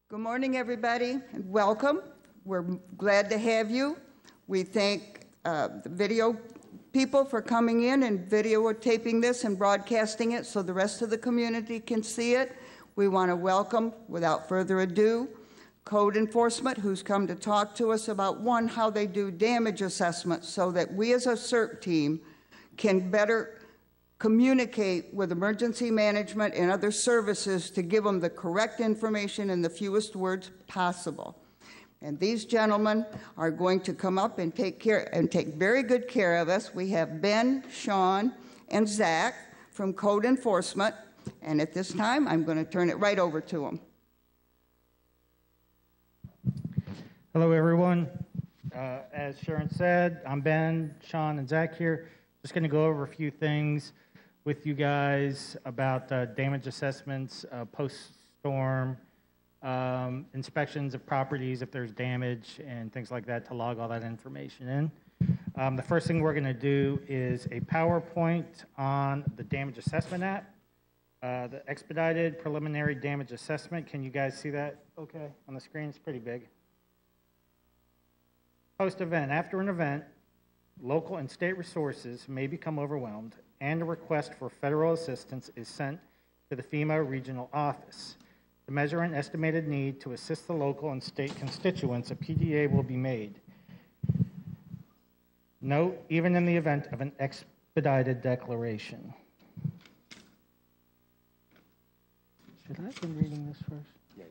Good morning, everybody, and welcome. We're glad to have you. We thank the video people for coming in and videotaping this and broadcasting it so the rest of the community can see it. We want to welcome, without further ado, code enforcement, who's come to talk to us about, one, how they do damage assessments so that we as a CERT team can better communicate with emergency management and other services to give them the correct information in the fewest words possible. And these gentlemen are going to come up and take very good care of us. We have Ben, Sean, and Zach from Code Enforcement. And at this time, I'm going to turn it right over to them. Hello, everyone. As Sharon said, I'm Ben, Sean, and Zach here. Just going to go over a few things with you guys about damage assessments, post-storm, inspections of properties if there's damage and things like that, to log all that information in. The first thing we're going to do is a PowerPoint on the damage assessment app, the expedited preliminary damage assessment. Can you guys see that okay on the screen? It's pretty big. Post-event. After an event, local and state resources may become overwhelmed, and a request for federal assistance is sent to the FEMA regional office. To measure an estimated need to assist the local and state constituents, a PDA will be made. Note, even in the event of an expedited declaration. Should I have been reading this first? Yeah.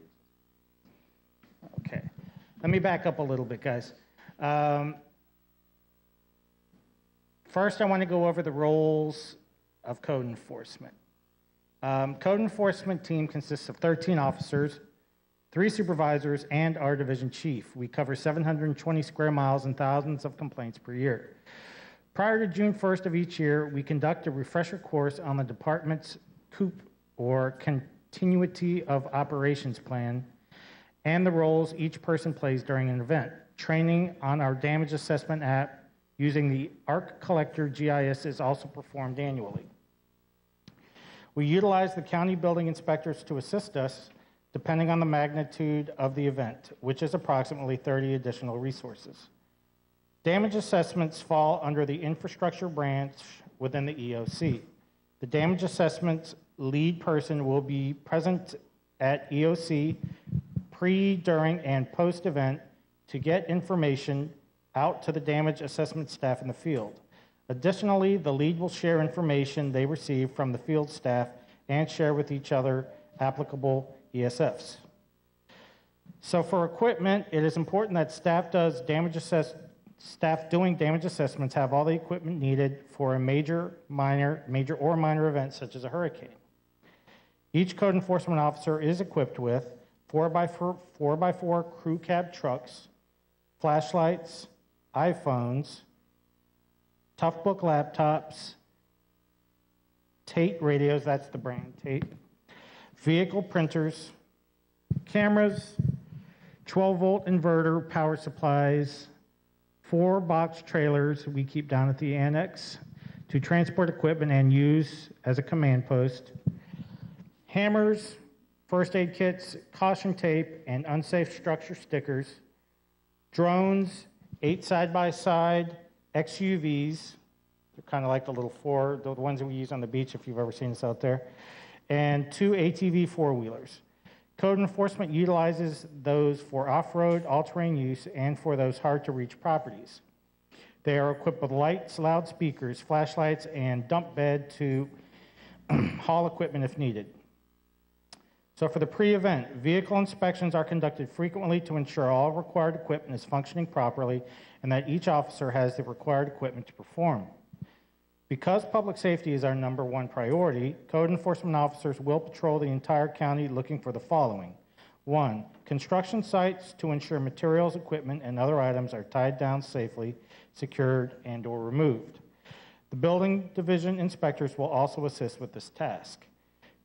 Okay. Let me back up a little bit, guys. First, I want to go over the roles of code enforcement. Code enforcement team consists of 13 officers, 3 supervisors, and our division chief. We cover 720 square miles and thousands of complaints per year. Prior to June 1st of each year, we conduct a refresher course on the department's COOP, or Continuity of Operations Plan, and the roles each person plays during an event. Training on our damage assessment app using the ARC Collector GIS is also performed annually. We utilize the county building inspectors to assist us depending on the magnitude of the event, which is approximately 30 additional resources. Damage assessments fall under the infrastructure branch within the EOC. The damage assessments lead person will be present at EOC pre, during, and post-event to get information out to the damage assessment staff in the field. Additionally, the lead will share information they receive from the field staff and share with each other applicable ESFs. So for equipment, it is important that staff doing damage assessments have all the equipment needed for a major or minor event such as a hurricane. Each code enforcement officer is equipped with 4x4 crew cab trucks, flashlights, iPhones, Toughbook laptops, Tate radios, that's the brand, Tate, vehicle printers, cameras, 12-volt inverter power supplies, 4 box trailers we keep down at the annex to transport equipment and use as a command post, hammers, first aid kits, caution tape, and unsafe structure stickers, drones, 8 side-by-side XUVs, they're kind of like the little the ones that we use on the beach if you've ever seen us out there, and 2 ATV four-wheelers. Code enforcement utilizes those for off-road, all-terrain use, and for those hard-to-reach properties. They are equipped with lights, loudspeakers, flashlights, and dump bed to haul equipment if needed. So for the pre-event, vehicle inspections are conducted frequently to ensure all required equipment is functioning properly and that each officer has the required equipment to perform. Because public safety is our #1 priority, code enforcement officers will patrol the entire county looking for the following. 1, construction sites to ensure materials, equipment, and other items are tied down safely, secured, and/or removed. The building division inspectors will also assist with this task.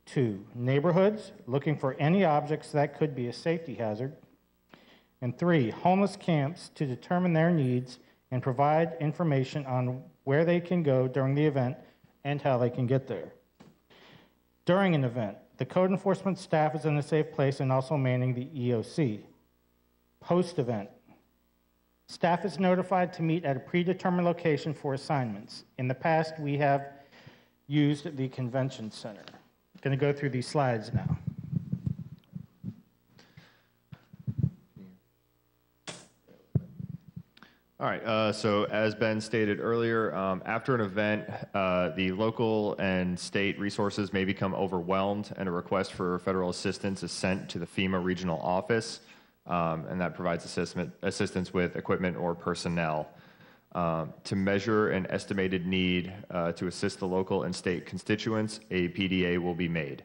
2, neighborhoods, looking for any objects that could be a safety hazard. And 3, homeless camps to determine their needs and provide information on where they can go during the event and how they can get there. During an event, The code enforcement staff is in a safe place and also manning the EOC. Post-event, staff is notified to meet at a predetermined location for assignments. In the past, we have used the convention center. I'm going to go through these slides now. All right, so as Ben stated earlier, after an event, the local and state resources may become overwhelmed and a request for federal assistance is sent to the FEMA regional office, and that provides assistance with equipment or personnel. To measure an estimated need to assist the local and state constituents, a PDA will be made.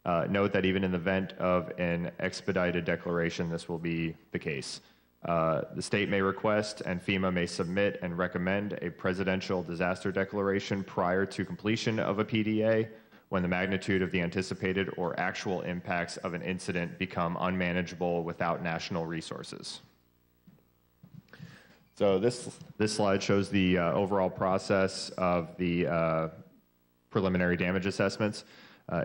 Note that even in the event of an expedited declaration, this will be the case. The state may request and FEMA may submit and recommend a presidential disaster declaration prior to completion of a PDA when the magnitude of the anticipated or actual impacts of an incident become unmanageable without national resources. So this slide shows the overall process of the preliminary damage assessments.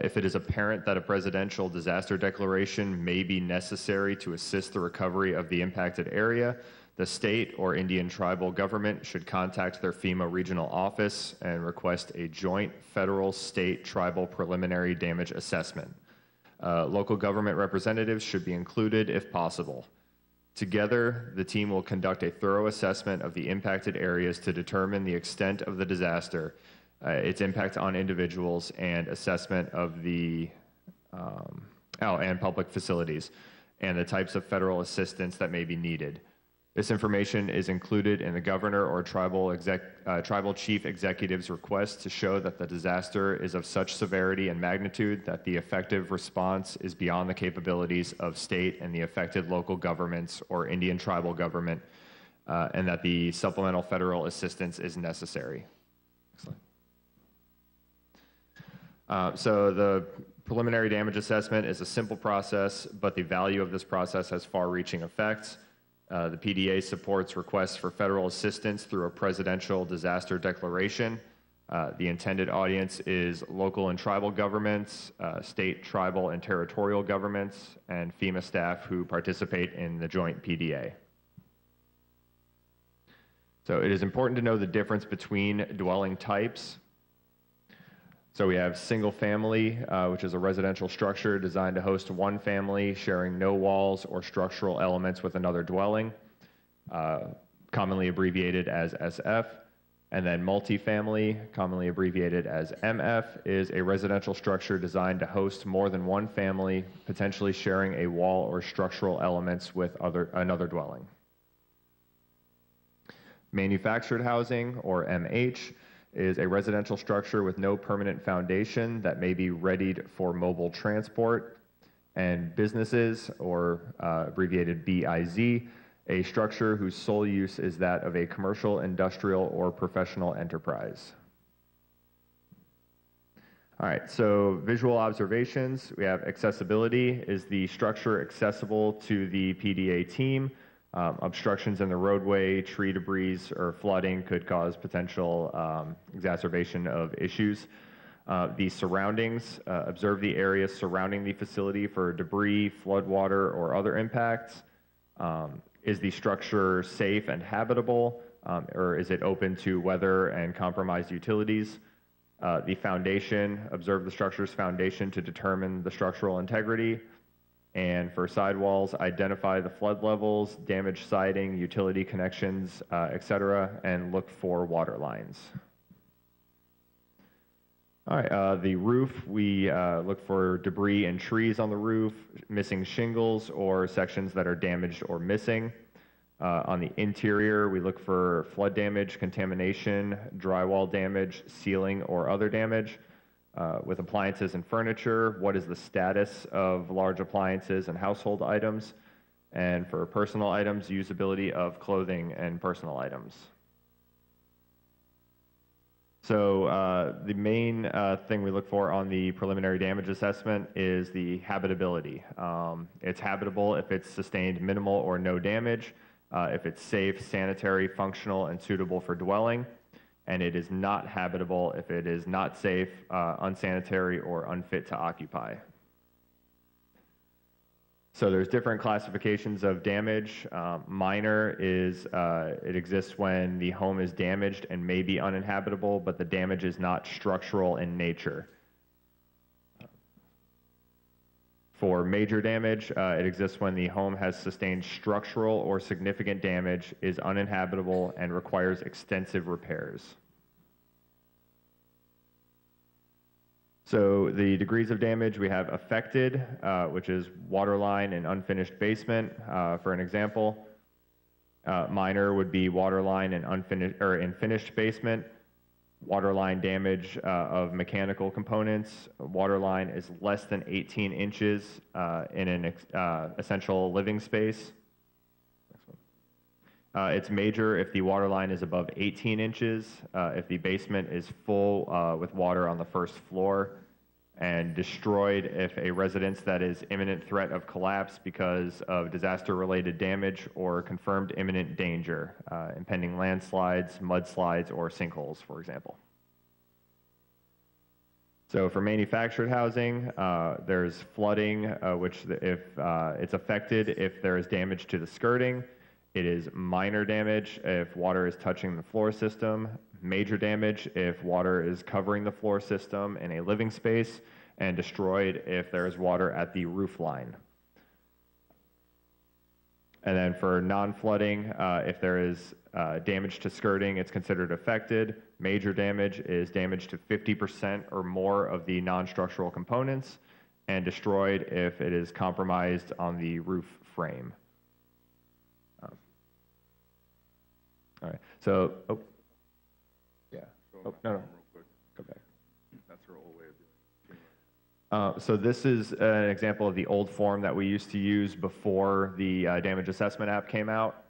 If it is apparent that a presidential disaster declaration may be necessary to assist the recovery of the impacted area, the state or Indian tribal government should contact their FEMA regional office and request a joint federal-state tribal preliminary damage assessment. Local government representatives should be included if possible. Together, the team will conduct a thorough assessment of the impacted areas to determine the extent of the disaster, its impact on individuals, and assessment of the and public facilities, and the types of federal assistance that may be needed. This information is included in the governor or tribal chief executive's request to show that the disaster is of such severity and magnitude that the effective response is beyond the capabilities of state and the affected local governments or Indian tribal government, and that the supplemental federal assistance is necessary. Excellent. So the preliminary damage assessment is a simple process, but the value of this process has far-reaching effects. The PDA supports requests for federal assistance through a presidential disaster declaration. The intended audience is local and tribal governments, state, tribal, and territorial governments, and FEMA staff who participate in the joint PDA. So it is important to know the difference between dwelling types. So we have single family, which is a residential structure designed to host one family sharing no walls or structural elements with another dwelling, commonly abbreviated as SF. And then multifamily, commonly abbreviated as MF, is a residential structure designed to host more than one family, potentially sharing a wall or structural elements with another dwelling. Manufactured housing, or MH, is a residential structure with no permanent foundation that may be readied for mobile transport. And businesses, or abbreviated BIZ, a structure whose sole use is that of a commercial, industrial, or professional enterprise. All right, so visual observations. We have accessibility. Is the structure accessible to the PDA team? Obstructions in the roadway, tree debris, or flooding could cause potential exacerbation of issues. The surroundings, observe the area surrounding the facility for debris, floodwater, or other impacts. Is the structure safe and habitable, or is it open to weather and compromised utilities? The foundation, observe the structure's foundation to determine the structural integrity. And for sidewalls, identify the flood levels, damaged siding, utility connections, etc., and look for water lines. All right, the roof, we look for debris and trees on the roof, missing shingles or sections that are damaged or missing. On the interior, we look for flood damage, contamination, drywall damage, ceiling, or other damage. With appliances and furniture, what is the status of large appliances and household items? And for personal items, usability of clothing and personal items. So the main thing we look for on the preliminary damage assessment is the habitability. It's habitable if it's sustained minimal or no damage, if it's safe, sanitary, functional, and suitable for dwelling. And it is not habitable if it is not safe, unsanitary, or unfit to occupy. So there's different classifications of damage. Minor is, it exists when the home is damaged and may be uninhabitable, but the damage is not structural in nature. For major damage, it exists when the home has sustained structural or significant damage, is uninhabitable, and requires extensive repairs. So the degrees of damage, we have affected, which is waterline and unfinished basement, for an example. Minor would be waterline and unfinished or in finished basement. Waterline damage of mechanical components. Waterline is less than 18 inches in an essential living space. It's major if the waterline is above 18 inches, if the basement is full with water on the first floor, and destroyed if a residence that is imminent threat of collapse because of disaster-related damage or confirmed imminent danger, impending landslides, mudslides, or sinkholes, for example. So for manufactured housing, there's flooding, which if it's affected if there is damage to the skirting. It is minor damage if water is touching the floor system, major damage if water is covering the floor system in a living space, and destroyed if there is water at the roof line. And then for non-flooding, if there is damage to skirting, it's considered affected. Major damage is damage to 50% or more of the non-structural components, and destroyed if it is compromised on the roof frame. All right, so, oh, yeah, oh, no, no, go back. That's her old way of doing it. So this is an example of the old form that we used to use before the damage assessment app came out.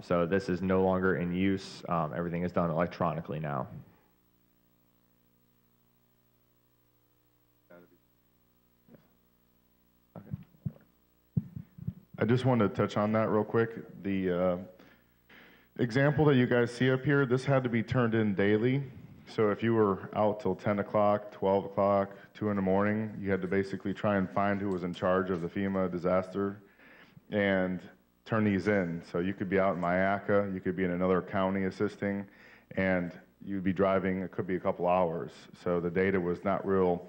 So this is no longer in use. Everything is done electronically now. I just wanted to touch on that real quick. The example that you guys see up here, this had to be turned in daily. So if you were out till 10 o'clock, 12 o'clock, 2 in the morning, you had to basically try and find who was in charge of the FEMA disaster and turn these in. So you could be out in Mayaca, you could be in another county assisting, and you'd be driving, it could be a couple hours. So the data was not real,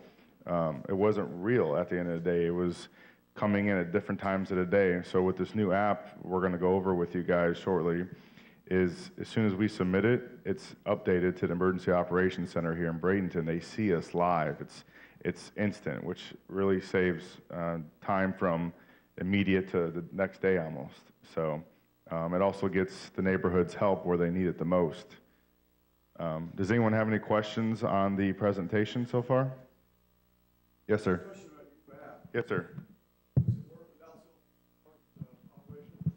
it wasn't real at the end of the day. It was coming in at different times of the day. So with this new app we're gonna go over with you guys shortly, is as soon as we submit it, it's updated to the Emergency Operations Center here in Bradenton. They see us live. It's instant, which really saves time from immediate to the next day almost. So it also gets the neighborhoods help where they need it the most. Does anyone have any questions on the presentation so far? Yes, sir. Yes, sir.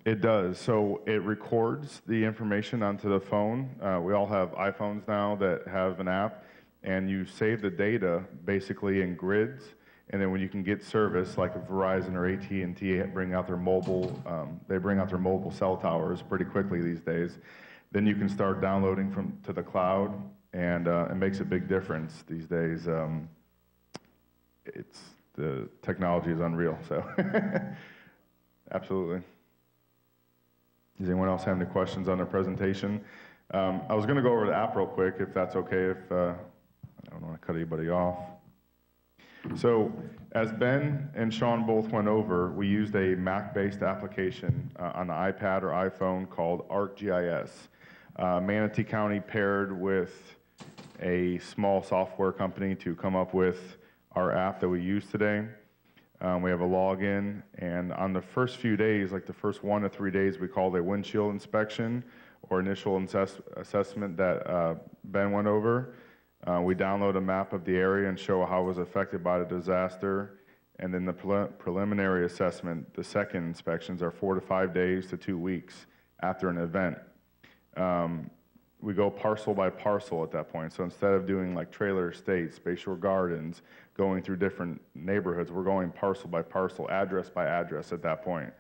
It does. So it records the information onto the phone. We all have iPhones now that have an app, and you save the data basically in grids. And then when you can get service, like if Verizon or AT&T bring out their mobile, they bring out their mobile cell towers pretty quickly these days. Then you can start downloading to the cloud, and it makes a big difference these days. The technology is unreal. So absolutely. Does anyone else have any questions on the presentation? I was going to go over the app real quick, if that's okay, if I don't want to cut anybody off. So as Ben and Sean both went over, we used a Mac-based application on the iPad or iPhone called ArcGIS. Manatee County paired with a small software company to come up with our app that we use today. We have a login, and on the first few days, like the first 1 to 3 days, we call it a windshield inspection or initial assessment that Ben went over. We download a map of the area and show how it was affected by the disaster. And then the preliminary assessment, the second inspections, are 4 to 5 days to 2 weeks after an event. We go parcel by parcel at that point. So instead of doing like trailer estates, Bayshore Gardens, going through different neighborhoods, we're going parcel by parcel, address by address at that point.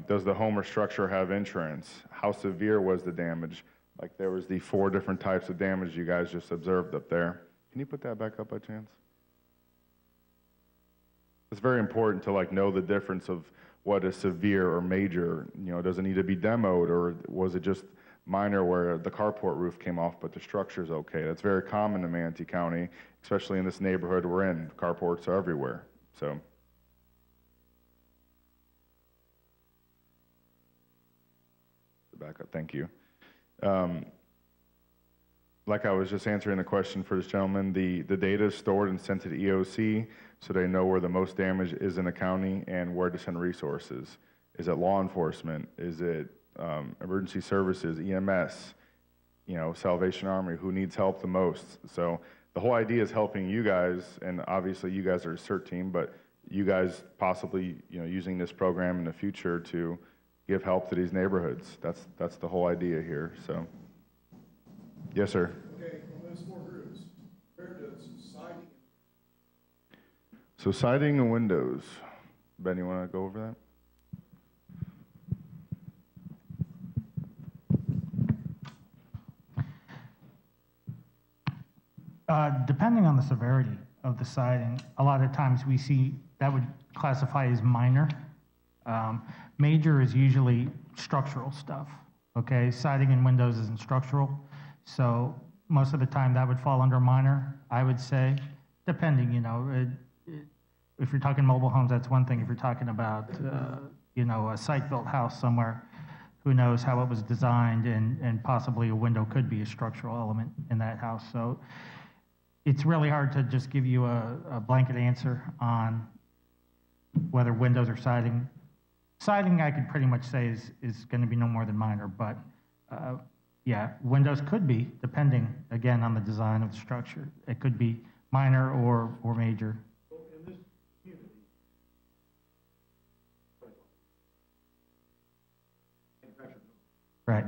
Does the home or structure have insurance? How severe was the damage? Like there was the 4 different types of damage you guys just observed up there. Can you put that back up by chance? it's very important to like know the difference of what is severe or major. You know, does it need to be demoed, or was it just minor where the carport roof came off but the structure's okay? That's very common in Manatee County, especially in this neighborhood we're in. Carports are everywhere. So. Back up, thank you. Like I was just answering the question for this gentleman, the data is stored and sent to the EOC so they know where the most damage is in the county and where to send resources. Is it law enforcement? Is it emergency services, EMS, you know, Salvation Army, who needs help the most? So the whole idea is helping you guys, and obviously you guys are a CERT team, but you guys possibly, you know, using this program in the future to give help to these neighborhoods. That's the whole idea here. So, yes, sir. Okay, on those 4 roofs, where does siding? So siding and windows. Ben, you want to go over that? Depending on the severity of the siding, a lot of times we see that would classify as minor. Major is usually structural stuff, okay? Siding and windows isn't structural, so most of the time that would fall under minor, I would say, depending, you know. If you're talking mobile homes, that's one thing. If you're talking about, you know, a site-built house somewhere, who knows how it was designed, and possibly a window could be a structural element in that house. So it's really hard to just give you a blanket answer on whether windows or siding. Siding, I could pretty much say is going to be no more than minor, but yeah, windows could be, depending, again, on the design of the structure. It could be minor or major. Well, in this community, Right.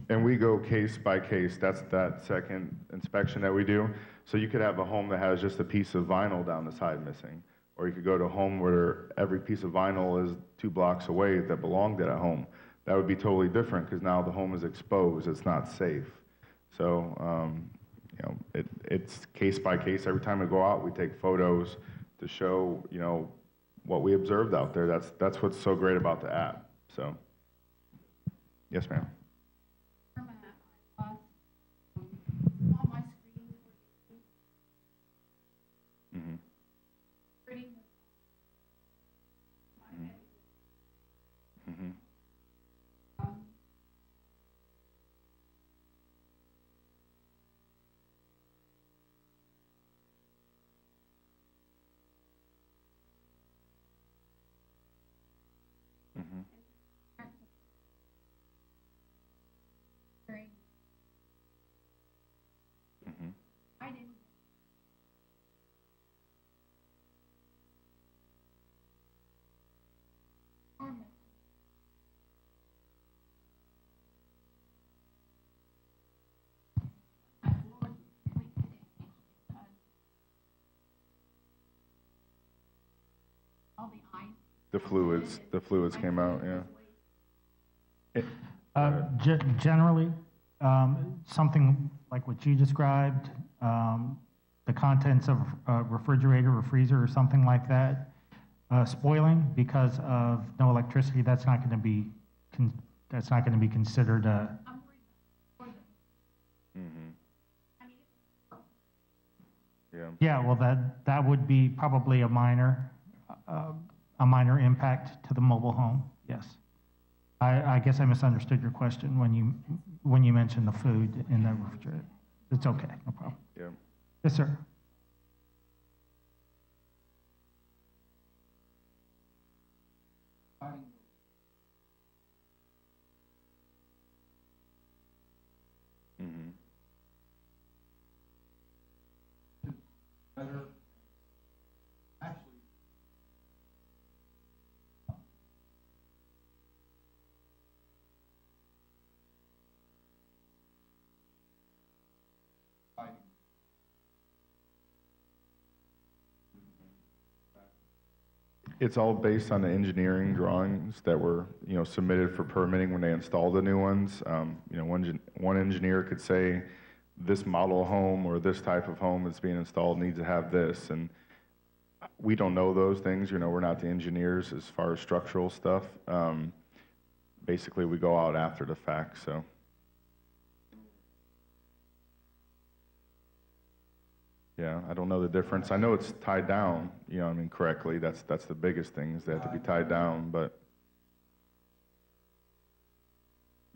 And we go case by case. That's that second inspection that we do. So you could have a home that has just a piece of vinyl down the side missing. Or you could go to a home where every piece of vinyl is 2 blocks away that belonged to that home. That would be totally different because now the home is exposed. It's not safe. So, you know, it's case by case. Every time we go out, we take photos to show, you know, what we observed out there. That's what's so great about the app. So, yes, ma'am. The fluids came out, yeah. Generally, something like what you described, the contents of a refrigerator or freezer or something like that, spoiling because of no electricity, that's not going to be considered. Yeah, well, that would be probably a minor impact to the mobile home. Yes, I guess I misunderstood your question when you mentioned the food in the refrigerator. It's okay, no problem. Yeah. Yes, sir. better. Actually, fighting. It's all based on the engineering drawings that were, submitted for permitting when they installed the new ones. One engineer could say this model home or this type of home that's being installed needs to have this, and we don't know those things. We're not the engineers as far as structural stuff. Basically, we go out after the fact, so. Yeah, I don't know the difference. I know it's tied down, correctly. That's the biggest thing, is they have to be tied down, but.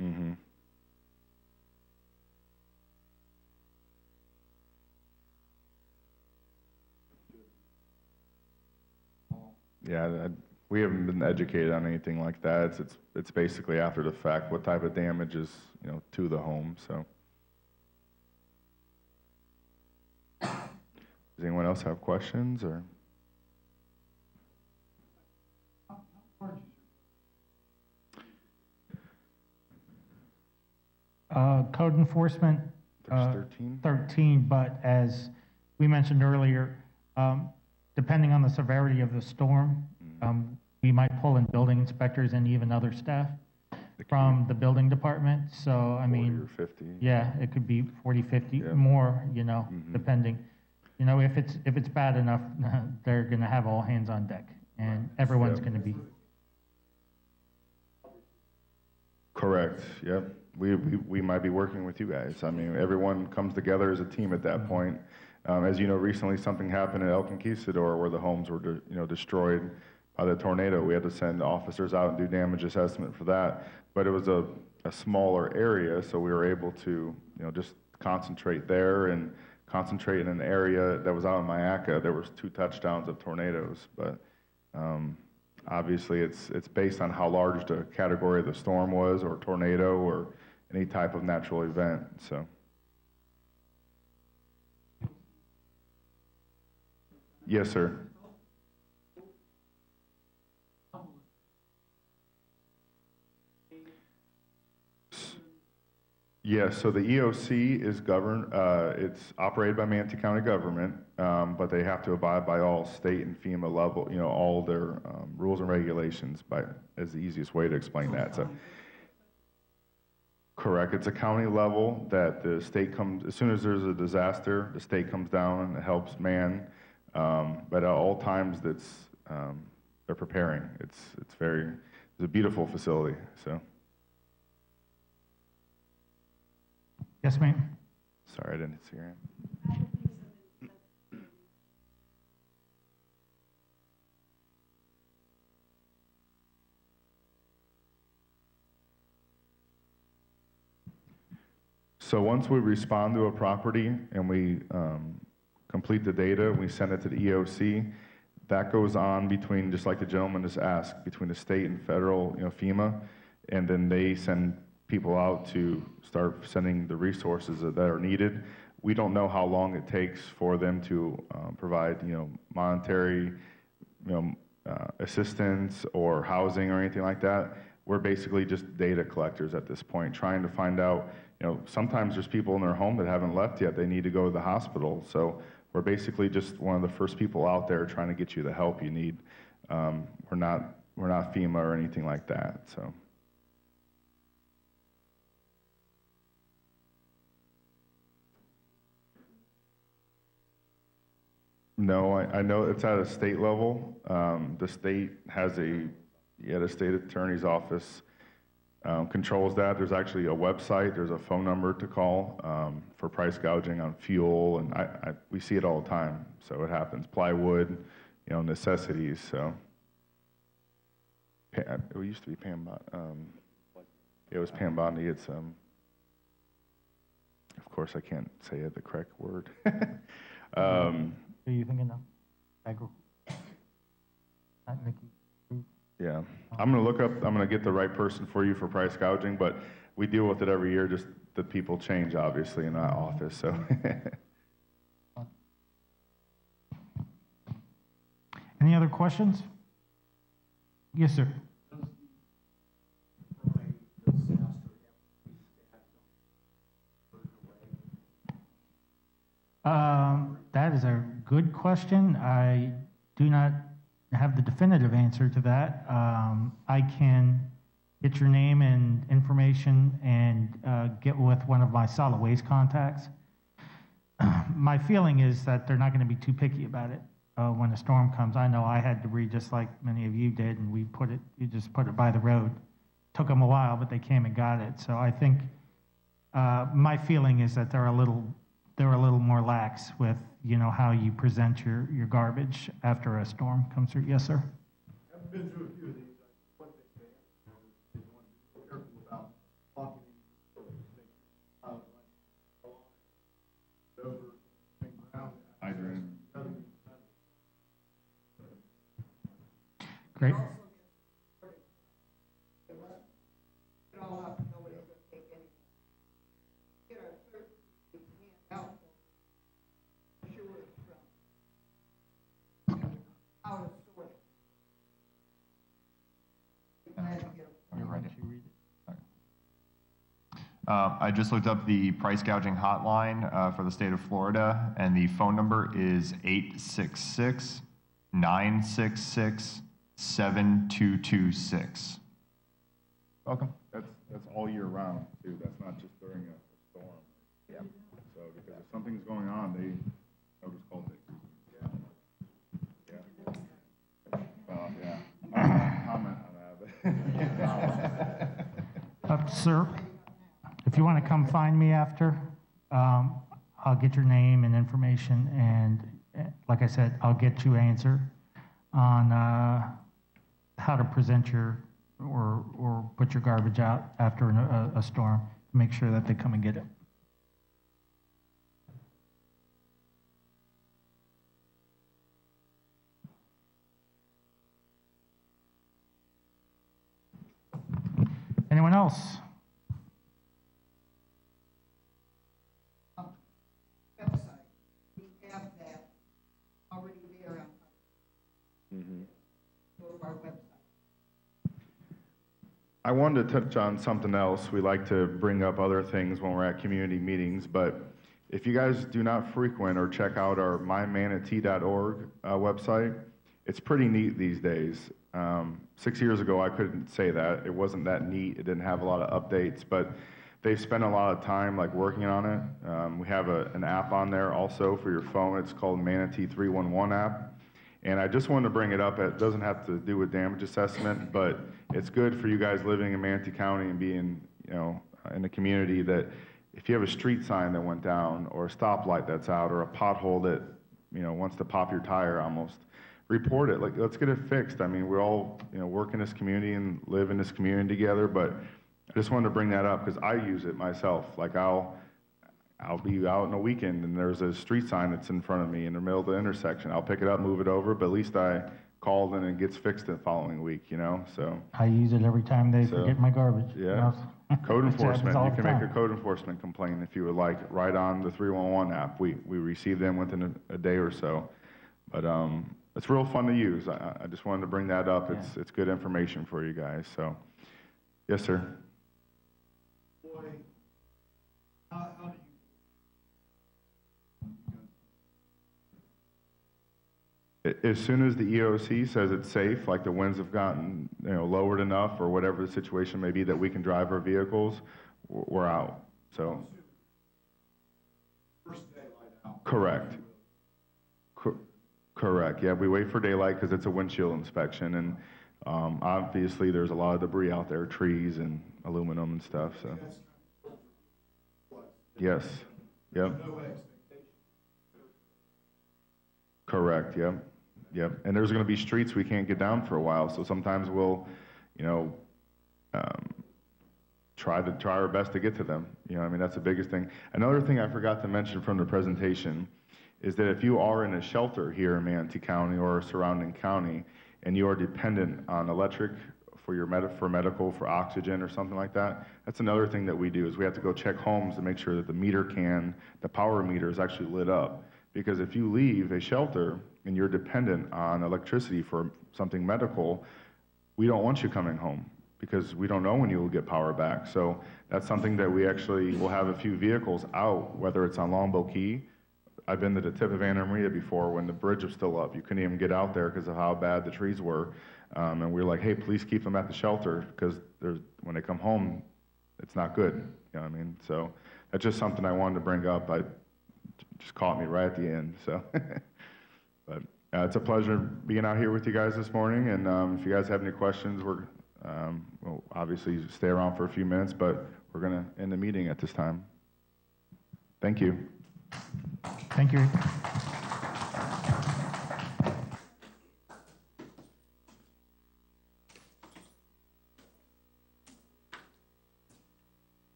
Mm-hmm. Yeah, we haven't been educated on anything like that. It's basically after the fact, what type of damage is, to the home, so. Does anyone else have questions, or? Code enforcement, 13, but as we mentioned earlier, depending on the severity of the storm, we might pull in building inspectors and even other staff from the building department. So, I mean, 40 or 50. Yeah, it could be 40, 50, more, depending. If it's bad enough, they're going to have all hands on deck, and everyone's going to be. Correct. Yep. We might be working with you guys. I mean, everyone comes together as a team at that point. As you know, recently something happened at El Conquistador where the homes were, destroyed by the tornado. We had to send officers out and do damage assessment for that. But it was a smaller area, so we were able to, just concentrate there and concentrate in an area that was out in Mayaca. There was 2 touchdowns of tornadoes, but obviously it's based on how large the category of the storm was, or tornado, or any type of natural event. So. Yes, sir. Yes, so the EOC is governed, it's operated by Manatee County government, but they have to abide by all state and FEMA level, all their rules and regulations, as the easiest way to explain that. So, correct, it's a county level that the state comes, as soon as there's a disaster, the state comes down and helps man, but at all times they're preparing. It's a beautiful facility, so. Yes, ma'am. Sorry, I didn't see your hand. So once we respond to a property and we complete the data, we send it to the EOC. That goes on between, just like the gentleman just asked, between the state and federal, FEMA, and then they send people out to start sending the resources that are needed. We don't know how long it takes for them to provide, monetary, assistance or housing or anything like that. We're basically just data collectors at this point, trying to find out, sometimes there's people in their home that haven't left yet. They need to go to the hospital. So we're basically just one of the first people out there trying to get you the help you need. We're not FEMA or anything like that, so. No, I know it's at a state level. The state has the state attorney's office controls that. There's actually a website, there's a phone number to call for price gouging on fuel, and we see it all the time, so it happens. Plywood, necessities, so. It used to be Pam, it was Pam Bondi. It's, of course I can't say the correct word. Are you thinking of agro? Not Nikki. Yeah, I'm gonna get the right person for you for price gouging, but we deal with it every year, just the people change obviously in that office, so. Any other questions? Yes, sir. That is a good question. I do not have the definitive answer to that. I can get your name and information and get with one of my solid waste contacts my feeling is that they're not going to be too picky about it when a storm comes. I know I had debris just like many of you did, and you just put it by the road. Took them a while, but they came and got it. So I think my feeling is that they're a little more lax with, you know, how you present your garbage after a storm comes through. Yes, sir. I've been through a few of these. What they say, they want to be careful about blocking these over ground. Great. I just looked up the price gouging hotline for the state of Florida, and the phone number is 866-966-7226. Welcome. That's all year round too. That's not just during a storm. Yeah. So because if something's going on, they notice call it. Yeah. Well, yeah. I don't want to comment on that. Sir, if you want to come find me after, I'll get your name and information, and like I said, I'll get you an answer on how to present your or put your garbage out after a storm. Make sure that they come and get it. Anyone else? Website, we have that already there on go to our website. I wanted to touch on something else. We like to bring up other things when we're at community meetings, but if you guys do not frequent or check out our mymanatee.org website, it's pretty neat these days. 6 years ago, I couldn't say that. It wasn't that neat. It didn't have a lot of updates, but they've spent a lot of time like working on it. We have an app on there also for your phone. It's called Manatee 311 app. And I just wanted to bring it up. It doesn't have to do with damage assessment, but it's good for you guys living in Manatee County and being, you know, in the community, that if you have a street sign that went down or a stoplight that's out or a pothole that, you know, wants to pop your tire almost, report it. Like, let's get it fixed. I mean, we're all, you know, work in this community and live in this community together, but I just wanted to bring that up because I use it myself. Like, I'll be out on a weekend and there's a street sign that's in front of me in the middle of the intersection. I'll pick it up, move it over, but at least I called and it gets fixed the following week, you know, so. I use it every time they forget my garbage. Yeah. Code enforcement, you can make time. a code enforcement complaint if you would like, right on the 311 app. We receive them within a day or so, but it's real fun to use. I just wanted to bring that up. Yeah. It's good information for you guys, so. Yes, sir. Boy, how do you? As soon as the EOC says it's safe, like the winds have gotten, you know, lowered enough or whatever the situation may be that we can drive our vehicles, we're out. So. First daylight out. Correct. Correct. Yeah, we wait for daylight because it's a windshield inspection, and obviously there's a lot of debris out there, trees and aluminum and stuff. So. Yes. Yep. No expectation. Correct. Yep. Yep. And there's going to be streets we can't get down for a while, so sometimes we'll, you know, try our best to get to them. You know, I mean, that's the biggest thing. Another thing I forgot to mention from the presentation is that if you are in a shelter here in Manatee County or a surrounding county and you are dependent on electric for your medical, for oxygen or something like that, that's another thing that we do is we have to go check homes to make sure that the power meter is actually lit up. Because if you leave a shelter and you're dependent on electricity for something medical, we don't want you coming home because we don't know when you will get power back. So that's something that we actually will have a few vehicles out, whether it's on Longbow Key. I've been to the tip of Anna Maria before when the bridge was still up. You couldn't even get out there because of how bad the trees were. And we were like, hey, please keep them at the shelter because when they come home, it's not good. You know what I mean? So that's just something I wanted to bring up. just caught me right at the end. So, but it's a pleasure being out here with you guys this morning. And if you guys have any questions, we'll obviously stay around for a few minutes, but we're going to end the meeting at this time. Thank you. Thank you.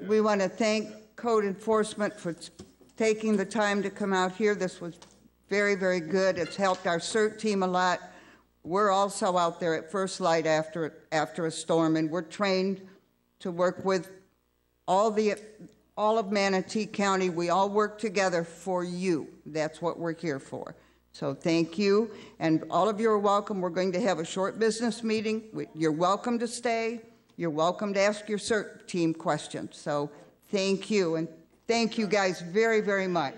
We want to thank Code Enforcement for taking the time to come out here. This was very, very good. It's helped our CERT team a lot. We're also out there at first light after a storm, and we're trained to work with all of Manatee County. We all work together for you. That's what we're here for. So thank you, and all of you are welcome. We're going to have a short business meeting. You're welcome to stay. You're welcome to ask your CERT team questions. So thank you, and thank you guys very, very much.